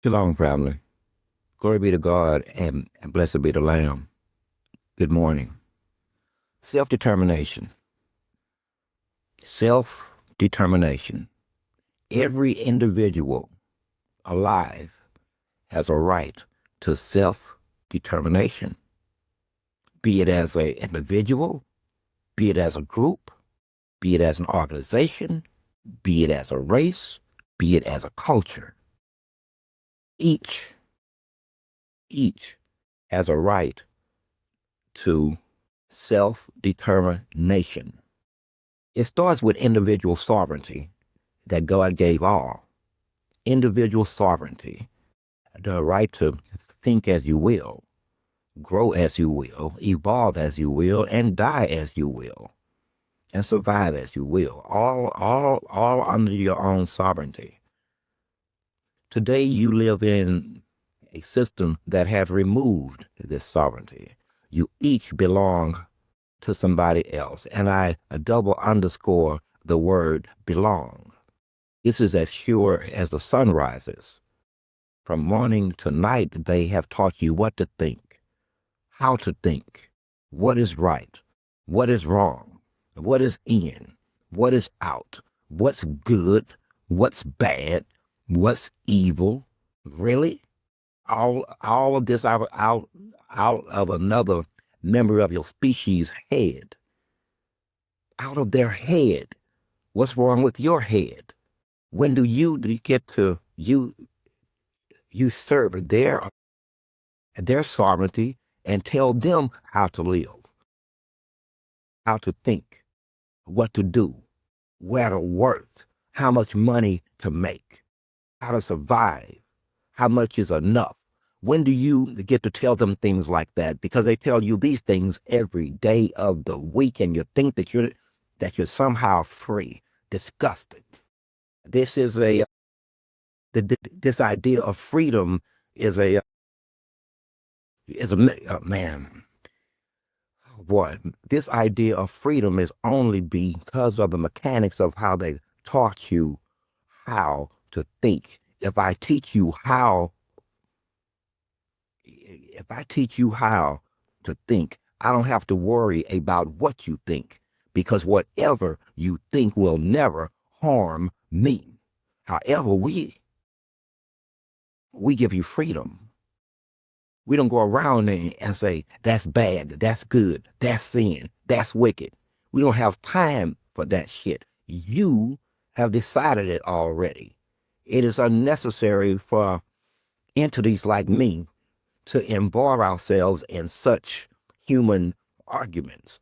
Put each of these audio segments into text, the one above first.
Shalom, family. Glory be to God and blessed be the Lamb. Good morning. Self-determination. Self-determination. Every individual alive has a right to self-determination, be it as an individual, be it as a group, be it as an organization, be it as a race, be it as a culture. Each has a right to self-determination. It starts with individual sovereignty that God gave all. Individual sovereignty, the right to think as you will, grow as you will, evolve as you will, and die as you will, and survive as you will, all under your own sovereignty. Today you live in a system that has removed this sovereignty. You each belong to somebody else, and I double underscore the word belong. This is as sure as the sun rises. From morning to night, they have taught you what to think, how to think, what is right, what is wrong, what is in, what is out, what's good, what's bad, what's evil. Really? All of this out of another member of your species' head. Out of their head. What's wrong with your head? When do you get to usurp their sovereignty and tell them how to live, how to think, what to do, where to work, how much money to make, how to survive, how much is enough? When do you get to tell them things like that? Because they tell you these things every day of the week, and you think that you're somehow free. Disgusting. This is this idea of freedom is a man. Boy, this idea of freedom is only because of the mechanics of how they taught you how to think. If I teach you how to think, I don't have to worry about what you think, because whatever you think will never harm me. However, we give you freedom. We don't go around and say, that's bad, that's good, that's sin, that's wicked. We don't have time for that shit. You have decided it already. It is unnecessary for entities like me to involve ourselves in such human arguments.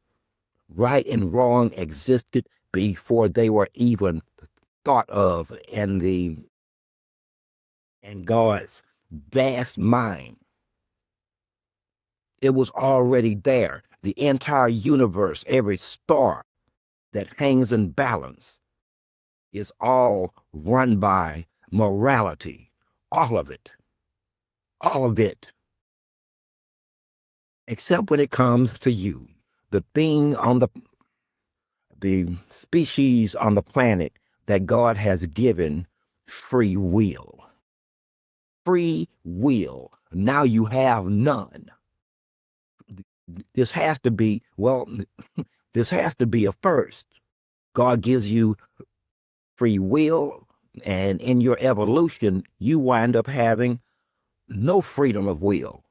Right and wrong existed before they were even thought of in God's vast mind. It was already there. The entire universe, every star that hangs in balance, is all run by morality. All of it. All of it. Except when it comes to you. The thing on the species on the planet that God has given free will. Free will. Now you have none. This has to be a first. God gives you free will, and in your evolution, you wind up having no freedom of will.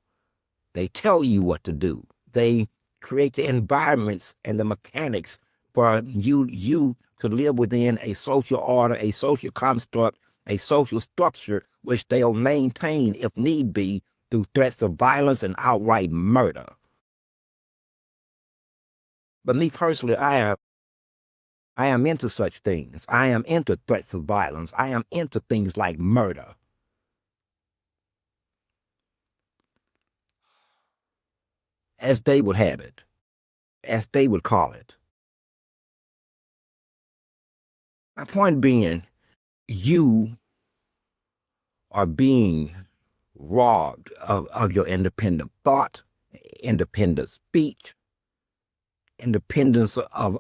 They tell you what to do. They create the environments and the mechanics for you to live within a social order, a social construct, a social structure, which they'll maintain, if need be, through threats of violence and outright murder. But me personally, I am into such things. I am into threats of violence. I am into things like murder. As they would have it, as they would call it. My point being, you are being robbed of your independent thought, independent speech, independence of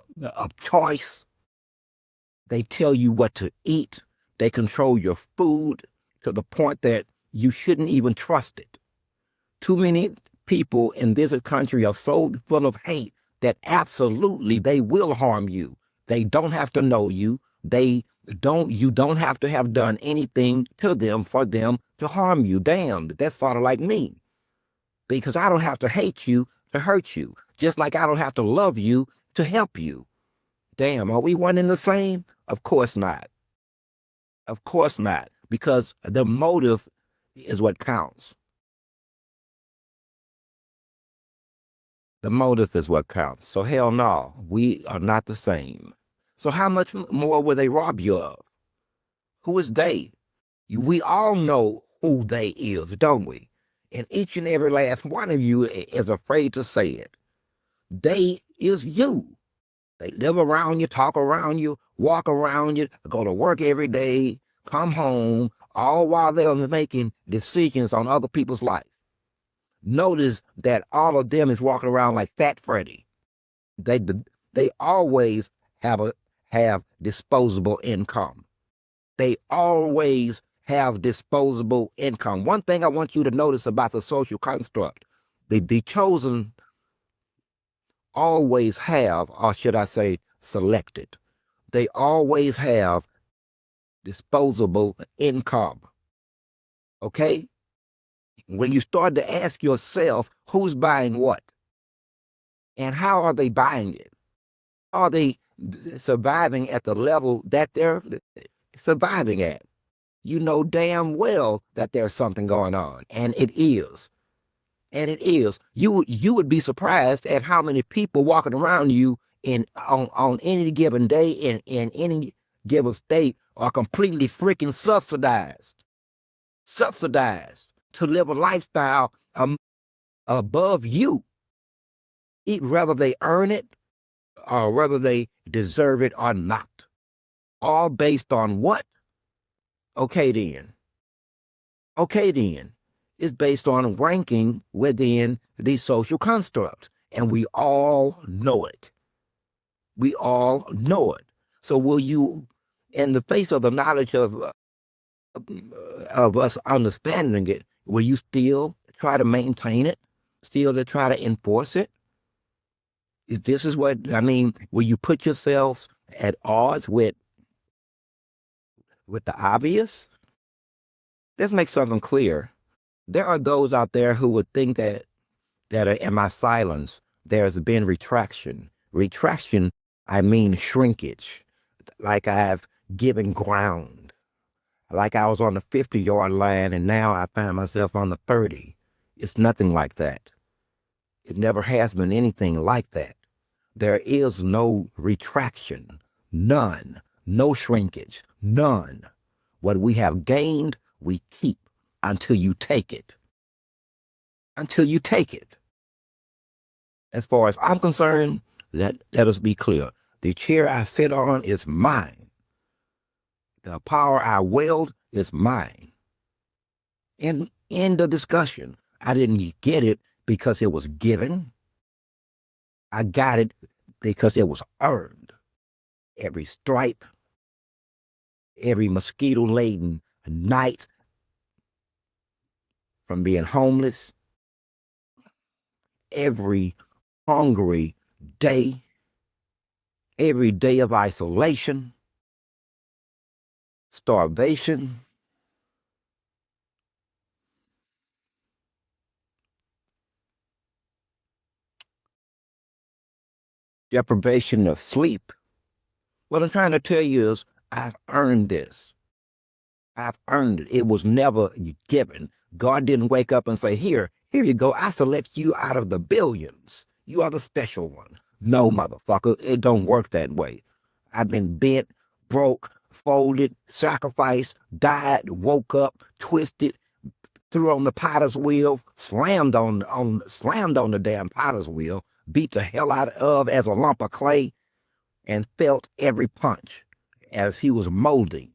choice. They tell you what to eat. They control your food to the point that you shouldn't even trust it. Too many people in this country are so full of hate that absolutely they will harm you. They don't have to know you. You don't have to have done anything to them for them to harm you. Damn, that's sort of like me. Because I don't have to hate you to hurt you. Just like I don't have to love you to help you. Damn, are we one and the same? Of course not. Of course not. Because the motive is what counts. The motive is what counts. So hell no, we are not the same. So how much more will they rob you of? Who is they? We all know who they is, don't we? And each and every last one of you is afraid to say it. They is you. They live around you, talk around you, walk around you, go to work every day, come home, all while they're making decisions on other people's life. Notice that all of them is walking around like Fat Freddy. They always have disposable income. They always have disposable income. One thing I want you to notice about the social construct, the chosen always have, or should I say selected, they always have disposable income. Okay? When you start to ask yourself who's buying what and how are they buying it? Are they surviving at the level that they're surviving at? You know damn well that there's something going on, and it is. And it is. You would be surprised at how many people walking around you on any given day in any given state are completely freaking subsidized to live a lifestyle above you, whether they earn it or whether they deserve it or not. All based on what? Okay then. It's based on ranking within the social construct. And we all know it. We all know it. So will you, in the face of the knowledge of us understanding it, will you still try to maintain it? Still to try to enforce it? This is what, I mean, will you put yourselves at odds with the obvious? Let's make something clear. There are those out there who would think that in my silence, there's been retraction. Retraction, I mean shrinkage. Like I've given ground. Like I was on the 50-yard line and now I find myself on the 30. It's nothing like that. It never has been anything like that. There is no retraction. None. No shrinkage. None. What we have gained, we keep until you take it. Until you take it. As far as I'm concerned, let us be clear. The chair I sit on is mine. The power I wield is mine. In the discussion, I didn't get it because it was given. I got it because it was earned. Every stripe, every mosquito-laden night from being homeless, every hungry day, every day of isolation, starvation, deprivation of sleep. What I'm trying to tell you is I've earned this. I've earned it. It was never given. God didn't wake up and say, here you go. I select you out of the billions. You are the special one. No, motherfucker. It don't work that way. I've been bent, broke, folded, sacrificed, died, woke up, twisted, threw on the potter's wheel, slammed on the damn potter's wheel, beat the hell out of as a lump of clay, and felt every punch as he was molding.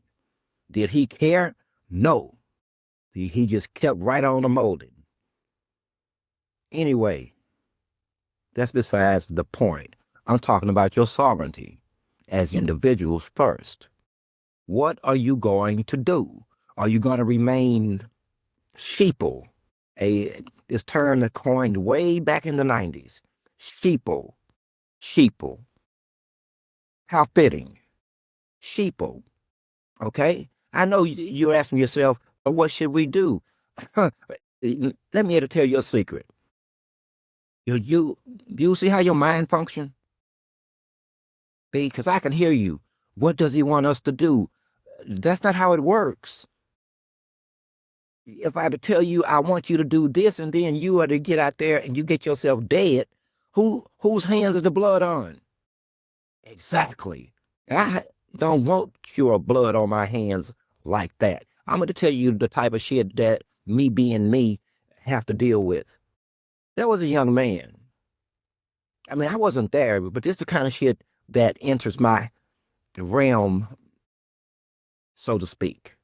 Did he care? No. He just kept right on the molding. Anyway, that's besides the point. I'm talking about your sovereignty as individuals first. What are you going to do? Are you going to remain Sheeple, this term that coined way back in the 90s. Sheeple, sheeple. How fitting. Sheeple, okay? I know you're asking yourself, well, what should we do? Let me tell you a secret. You see how your mind functions? Because I can hear you. What does he want us to do? That's not how it works. If I to tell you I want you to do this and then you are to get out there and you get yourself dead, whose hands is the blood on? Exactly. I don't want your blood on my hands like that. I'm going to tell you the type of shit that me being me have to deal with. There was a young man. I mean, I wasn't there, but this is the kind of shit that enters my realm, so to speak.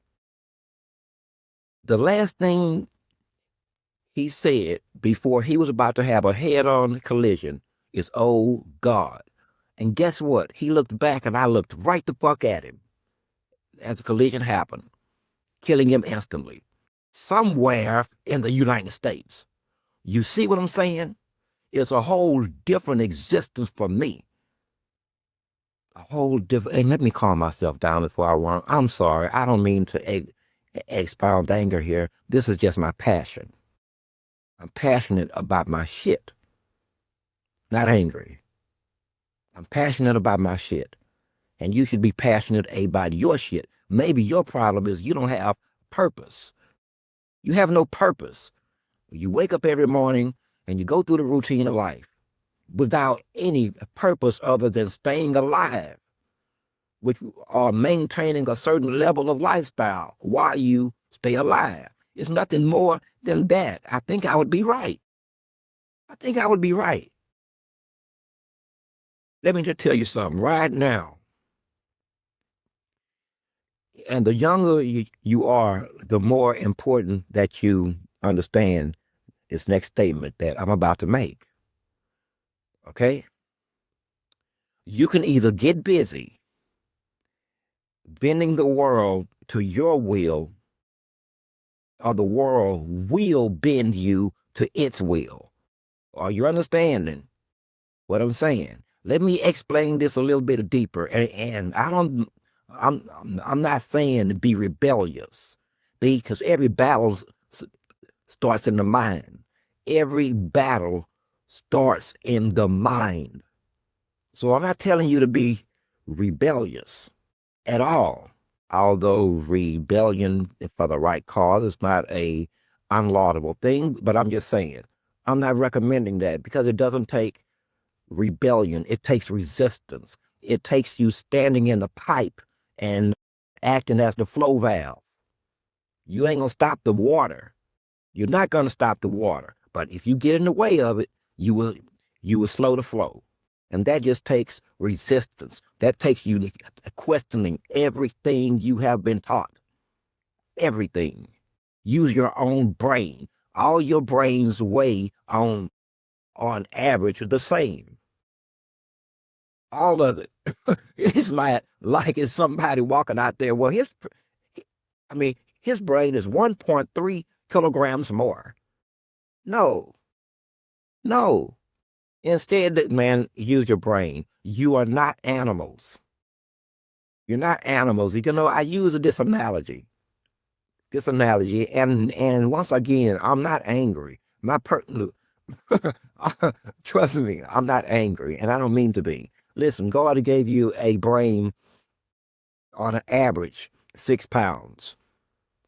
The last thing he said before he was about to have a head-on collision is, "Oh, God." And guess what? He looked back and I looked right the fuck at him as the collision happened, killing him instantly. Somewhere in the United States. You see what I'm saying? It's a whole different existence for me. A whole different, and let me calm myself down before I run. I'm sorry. I don't mean to expound anger here. This is just my passion. I'm passionate about my shit, not angry. I'm passionate about my shit. And you should be passionate about your shit. Maybe your problem is you don't have purpose. You have no purpose. You wake up every morning and you go through the routine of life without any purpose other than staying alive, which are maintaining a certain level of lifestyle while you stay alive. It's nothing more than that. I think I would be right. I think I would be right. Let me just tell you something right now. And the younger you are, the more important that you understand this next statement that I'm about to make. Okay? You can either get busy bending the world to your will, or the world will bend you to its will. Are you understanding what I'm saying? Let me explain this a little bit deeper. And I'm not saying to be rebellious, because every battle starts in the mind. Every battle starts in the mind. So I'm not telling you to be rebellious at all. Although rebellion for the right cause is not a unlaudable thing, but I'm just saying, I'm not recommending that, because it doesn't take rebellion. It takes resistance. It takes you standing in the pipe and acting as the flow valve. You ain't gonna stop the water. You're not gonna stop the water. But if you get in the way of it, you will slow the flow. And that just takes resistance. That takes you questioning everything you have been taught. Everything. Use your own brain. All your brains weigh on average the same. All of it. It's like it's somebody walking out there. Well, his brain is 1.3 kilograms more. No, no. Instead, man, use your brain. You are not animals. You're not animals. You know, I use this analogy. And once again, I'm not angry. Trust me, I'm not angry, and I don't mean to be. Listen, God gave you a brain on an average 6 pounds.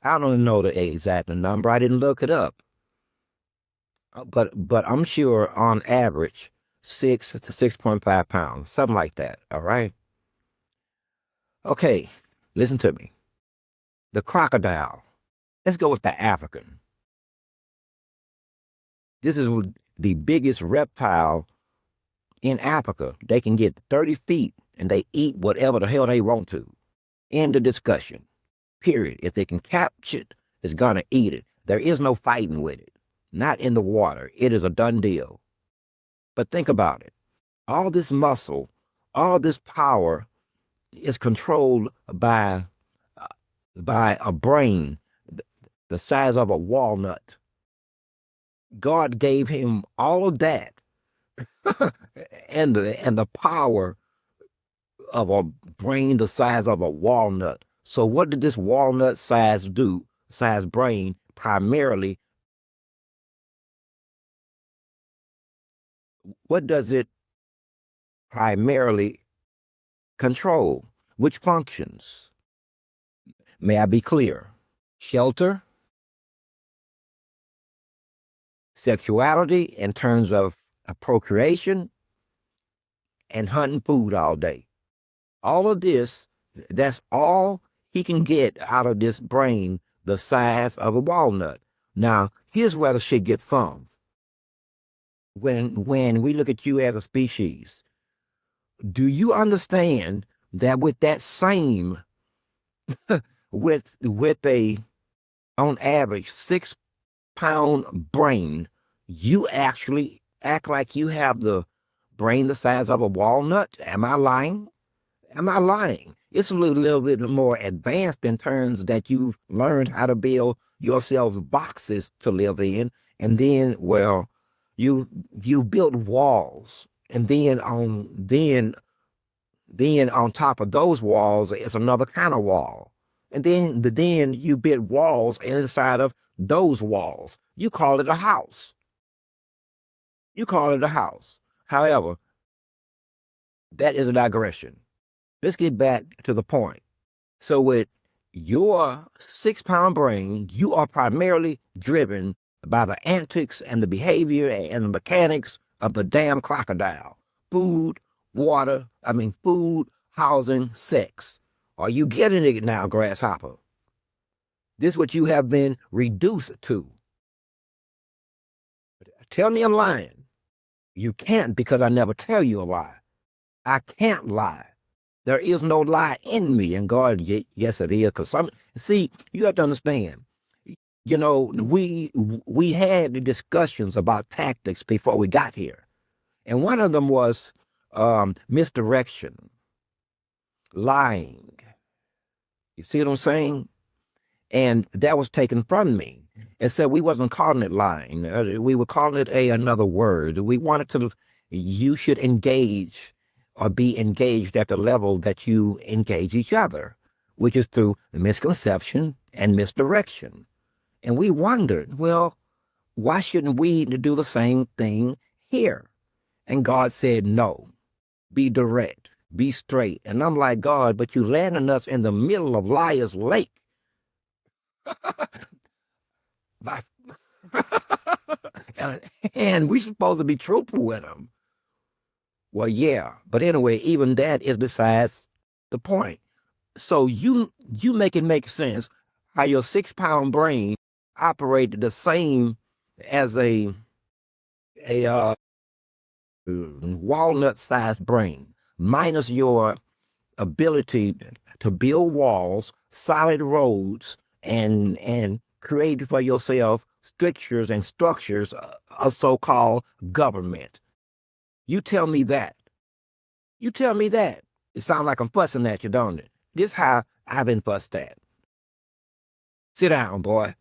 I don't know the exact number. I didn't look it up. But I'm sure on average 6 to 6.5 pounds, something like that. All right. Okay, listen to me. The crocodile. Let's go with the African. This is the biggest reptile in Africa. They can get 30 feet and they eat whatever the hell they want to. End of discussion. Period. If they can catch it, it's gonna eat it. There is no fighting with it. Not in the water. It is a done deal. But think about it. All this muscle, all this power is controlled by a brain the size of a walnut. God gave him all of that and the power of a brain the size of a walnut. So what did this walnut size brain primarily, what does it primarily control? Which functions? May I be clear? Shelter, sexuality in terms of procreation, and hunting food all day. All of this, that's all he can get out of this brain the size of a walnut. Now, here's where the shit gets fun. When we look at you as a species, do you understand that with that same, with a, on average, 6-pound brain, you actually act like you have the brain the size of a walnut? Am I lying? Am I lying? It's a little bit more advanced in terms that you've learned how to build yourselves boxes to live in, and then, well, you built walls, and then on top of those walls is another kind of wall, and then you built walls inside of those walls. You call it a house. You call it a house. However, that is a digression. Let's get back to the point. So with your 6-pound brain, you are primarily driven by the antics and the behavior and the mechanics of the damn crocodile. Food, housing, sex. Are you getting it now, grasshopper? This is what you have been reduced to. Tell me I'm lying. You can't, because I never tell you a lie. I can't lie. There is no lie in me. And God, yes, it is. Because see, you have to understand. You know, we had the discussions about tactics before we got here, and one of them was misdirection, lying. You see what I'm saying? And that was taken from me. And so we wasn't calling it lying. We were calling it another word. We wanted to. You should engage or be engaged at the level that you engage each other, which is through misconception and misdirection. And we wondered, well, why shouldn't we do the same thing here? And God said, no, be direct, be straight. And I'm like, God, but you landing us in the middle of Liar's Lake. And we're supposed to be truthful with him. Well, yeah, but anyway, even that is besides the point. So you make it make sense how your 6-pound brain operated the same as a walnut-sized brain, minus your ability to build walls, solid roads, and create for yourself strictures and structures of so-called government. You tell me that. You tell me that. It sounds like I'm fussing at you, don't it? This is how I've been fussed at. Sit down, boy.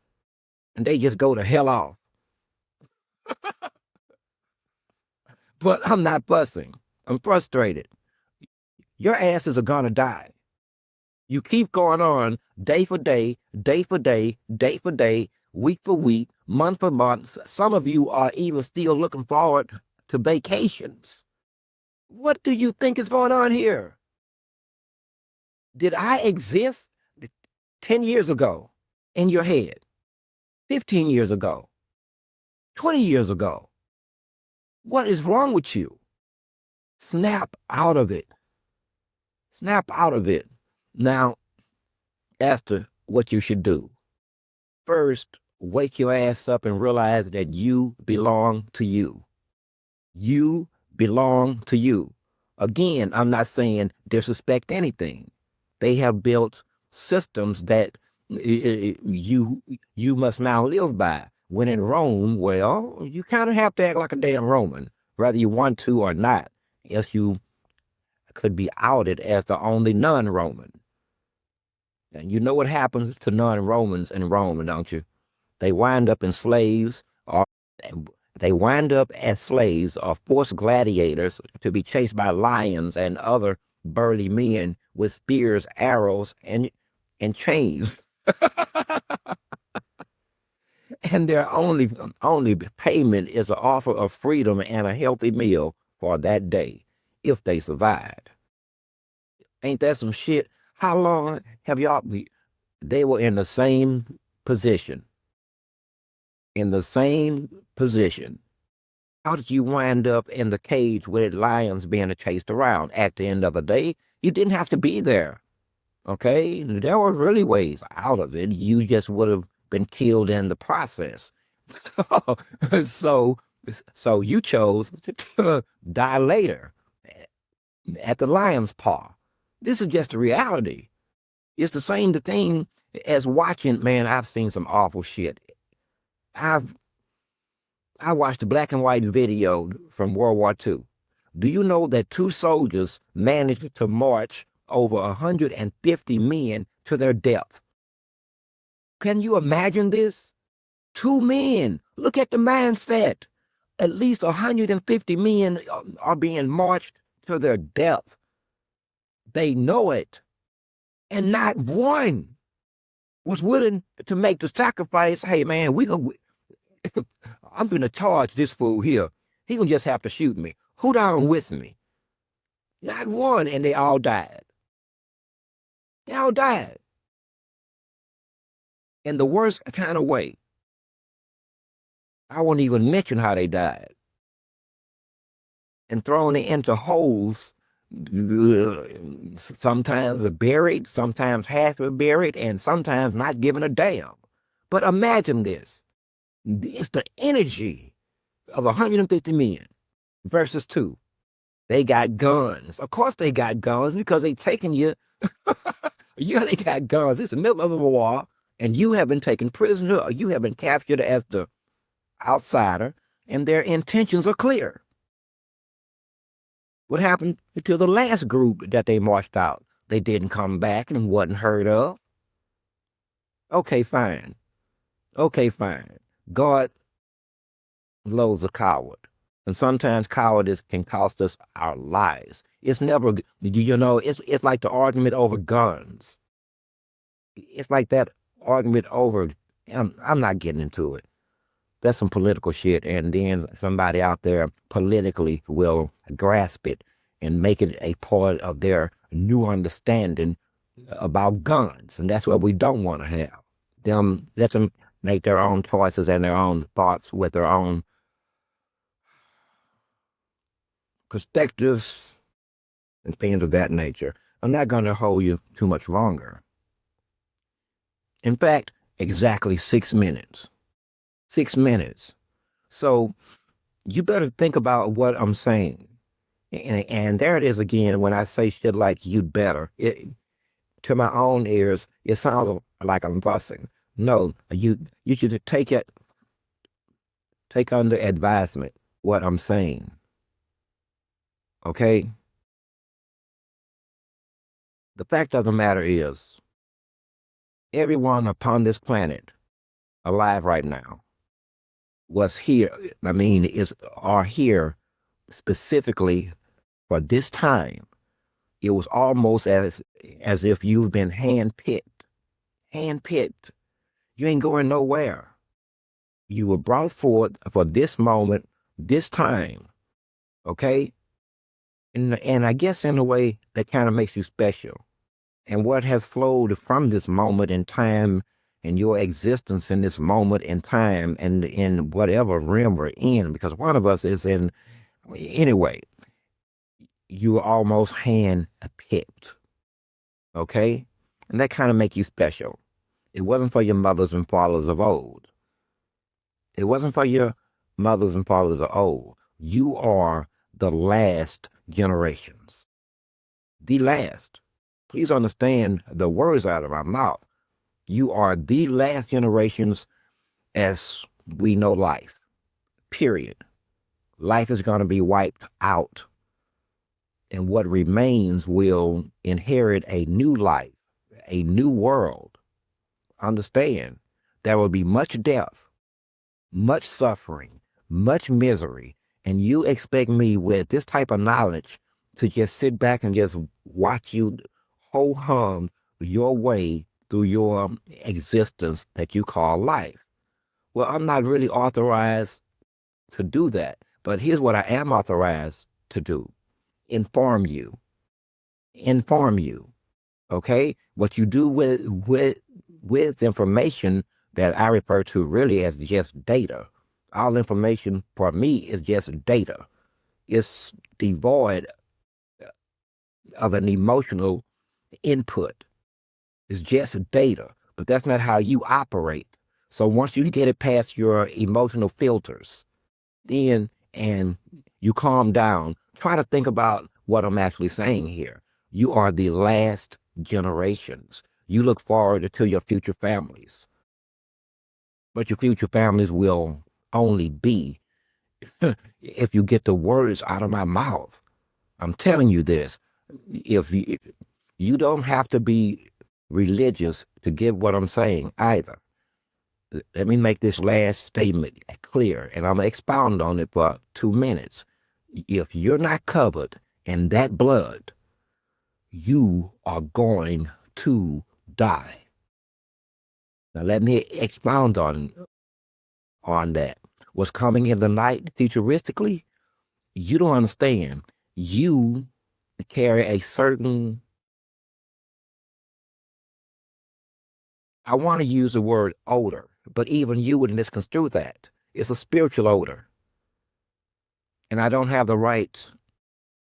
And they just go to hell off. But I'm not fussing. I'm frustrated. Your asses are gonna die. You keep going on day for day, day for day, day for day, week for week, month for month. Some of you are even still looking forward to vacations. What do you think is going on here? Did I exist 10 years ago in your head? 15 years ago? 20 years ago? What is wrong with you? Snap out of it. Snap out of it. Now, as to what you should do. First, wake your ass up and realize that you belong to you. You belong to you. Again, I'm not saying disrespect anything. They have built systems that you must now live by. When in Rome, well, you kind of have to act like a damn Roman, whether you want to or not, else you could be outed as the only non-Roman. And you know what happens to non-Romans in Rome, don't you? They wind up in slaves, or they wind up as slaves or forced gladiators to be chased by lions and other burly men with spears, arrows, and chains. And their only payment is an offer of freedom and a healthy meal for that day, if they survived. Ain't that some shit? How long have y'all? They were in the same position. In the same position. How did you wind up in the cage with lions being chased around? At the end of the day, you didn't have to be there. Okay? There were really ways out of it. You just would have been killed in the process. so, so you chose to die later at the lion's paw. This is just a reality. It's the same thing as watching, man, I've seen some awful shit. I watched a black and white video from World War II. Do you know that 2 soldiers managed to march over 150 men to their death? Can you imagine this? 2 men. Look at the mindset. At least 150 men are being marched to their death. They know it. And not one was willing to make the sacrifice. Hey, man, I'm going to charge this fool here. He gonna just have to shoot me. Who down with me? Not one, and they all died. They all died. In the worst kind of way. I won't even mention how they died. And thrown into holes, sometimes buried, sometimes half buried, and sometimes not given a damn. But imagine this. It's the energy of 150 men versus 2. They got guns. Of course they got guns because they taking you. Yeah, they got guns. It's the middle of the war, and you have been taken prisoner or you have been captured as the outsider, and their intentions are clear. What happened to the last group that they marched out? They didn't come back and wasn't heard of. Okay, fine. Okay, fine. God loathes a coward. And sometimes cowardice can cost us our lives. It's never, it's like the argument over guns. It's like that argument over, I'm not getting into it. That's some political shit. And then somebody out there politically will grasp it and make it a part of their new understanding about guns. And that's what we don't want to have. Let them make their own choices and their own thoughts with their own perspectives and things of that nature. I'm not going to hold you too much longer. In fact, exactly 6 minutes. 6 minutes. So you better think about what I'm saying. And there it is again when I say shit like "you'd better." To my own ears, it sounds like I'm fussing. No, you should take under advisement what I'm saying. Okay? The fact of the matter is, everyone upon this planet alive right now are here specifically for this time. It was almost as if you've been handpicked. Handpicked. You ain't going nowhere. You were brought forth for this moment, this time. Okay? And I guess in a way that kind of makes you special. And what has flowed from this moment in time and your existence in this moment in time and in whatever realm we're in, because one of us is in, anyway, you are almost hand-picked. Okay? And that kind of make you special. It wasn't for your mothers and fathers of old. It wasn't for your mothers and fathers of old. You are the last generations. The last. Please understand the words out of my mouth. You are the last generations as we know life. Period. Life is going to be wiped out. And what remains will inherit a new life, a new world. Understand, there will be much death, much suffering, much misery. And you expect me with this type of knowledge to just sit back and just watch you ho-hum your way through your existence that you call life. Well, I'm not really authorized to do that. But here's what I am authorized to do. Inform you. Inform you. Okay? What you do with information that I refer to really as just data. All information for me is just data. It's devoid of an emotional input. It's just data. But that's not how you operate. So once you get it past your emotional filters, then and you calm down, try to think about what I'm actually saying here. You are the last generations. You look forward to your future families. But your future families will only be if you get the words out of my mouth. I'm telling you this. If you don't have to be religious to get what I'm saying either. Let me make this last statement clear, and I'm going to expound on it for 2 minutes. If you're not covered in that blood, you are going to die. Now, let me expound on that. What's coming in the night futuristically, you don't understand. You carry a certain, I want to use the word odor, but even you would misconstrue that. It's a spiritual odor. And I don't have the right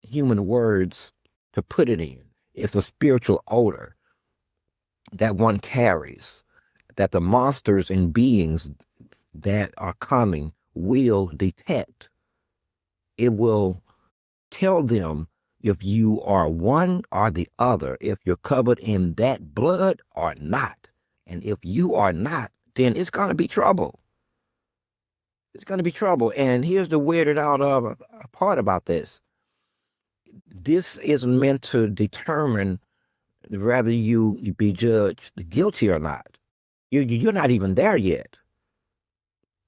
human words to put it in. It's a spiritual odor that one carries, that the monsters and beings that are coming will detect. It will tell them if you are one or the other, if you're covered in that blood or not. And if you are not, then it's going to be trouble. It's going to be trouble. And here's the weirded out part about this. This is meant to determine whether you be judged guilty or not. You're not even there yet.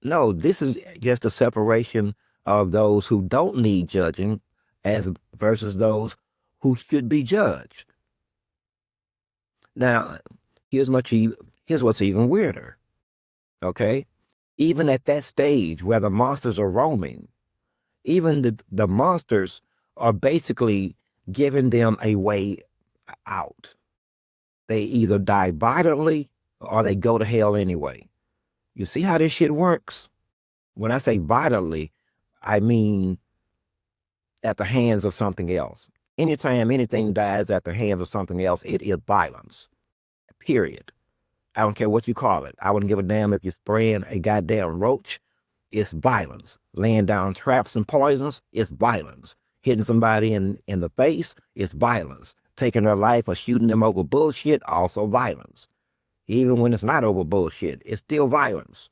No, this is just a separation of those who don't need judging as versus those who should be judged. Now, here's what's even weirder. Okay? Even at that stage where the monsters are roaming, even the monsters are basically giving them a way out. They either die violently or they go to hell anyway. You see how this shit works? When I say violently, I mean at the hands of something else. Anytime anything dies at the hands of something else, it is violence. Period. I don't care what you call it. I wouldn't give a damn if you're spraying a goddamn roach. It's violence. Laying down traps and poisons, it's violence. Hitting somebody in the face, it's violence. Taking their life or shooting them over bullshit, also violence. Even when it's not over bullshit, it's still violence.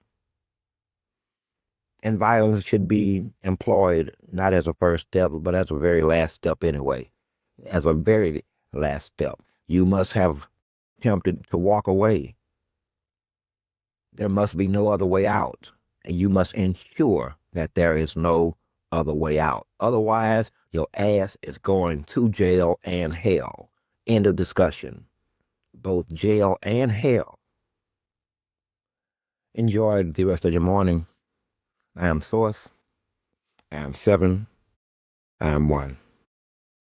And violence should be employed not as a first step, but as a very last step anyway. As a very last step. You must have attempted to walk away. There must be no other way out. And you must ensure that there is no other way out. Otherwise, your ass is going to jail and hell. End of discussion. Both jail and hell. Enjoy the rest of your morning. I am Source. I am 7. I am 1.